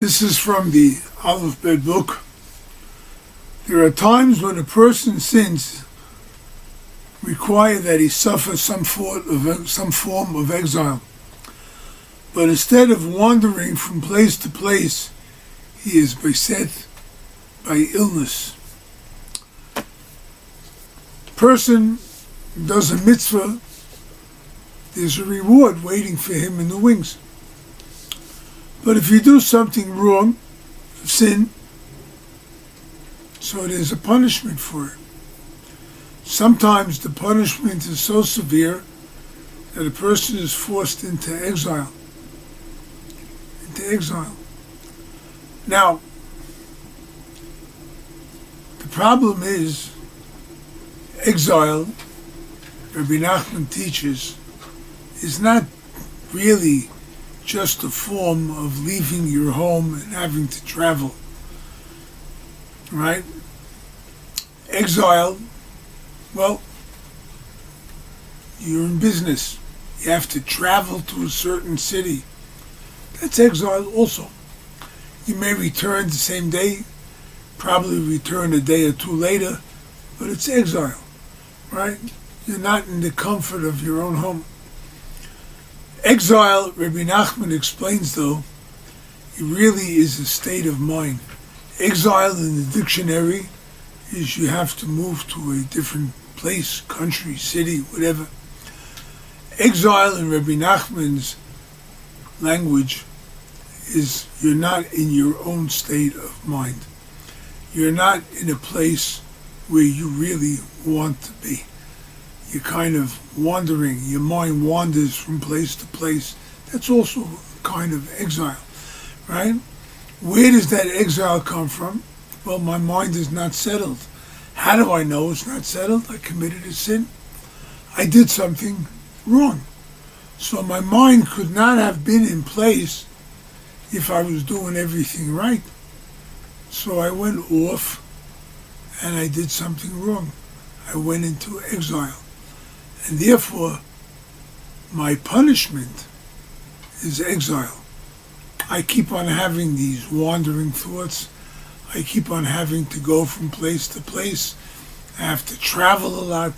This is from the ALEPH-BET book. There are times when a person's sins require that he suffer some form of exile. But instead of wandering from place to place, he is beset by illness. Person does a mitzvah, there's a reward waiting for him in the wings. But if you do something wrong, sin, so there's a punishment for it. Sometimes the punishment is so severe that a person is forced into exile. Now, the problem is, exile, Rabbi Nachman teaches, is not really just a form of leaving your home and having to travel, right? Exile, well, you're in business. You have to travel to a certain city. That's exile also. You may return the same day, probably return a day or two later, but it's exile, right? You're not in the comfort of your own home. Exile, Rabbi Nachman explains though, it really is a state of mind. Exile in the dictionary is you have to move to a different place, country, city, whatever. Exile in Rabbi Nachman's language is you're not in your own state of mind. You're not in a place where you really want to be. You're kind of wandering, your mind wanders from place to place. That's also a kind of exile, right? Where does that exile come from? Well, my mind is not settled. How do I know it's not settled? I committed a sin. I did something wrong. So my mind could not have been in place if I was doing everything right. So I went off and I did something wrong. I went into exile. And therefore, my punishment is exile. I keep on having these wandering thoughts. I keep on having to go from place to place. I have to travel a lot,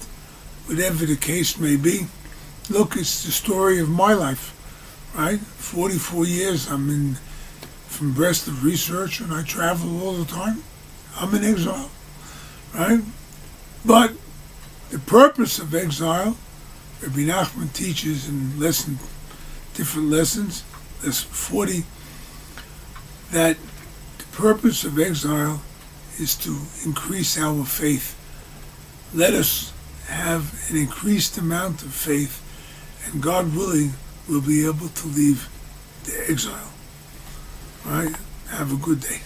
whatever the case may be. Look, it's the story of my life, right? 44 years I'm from Breslov research, and I travel all the time. I'm in exile, right? But the purpose of exile, Rabbi Nachman teaches in different lessons, lesson 40, that the purpose of exile is to increase our faith. Let us have an increased amount of faith, and God willing, we'll be able to leave the exile. All right? Have a good day.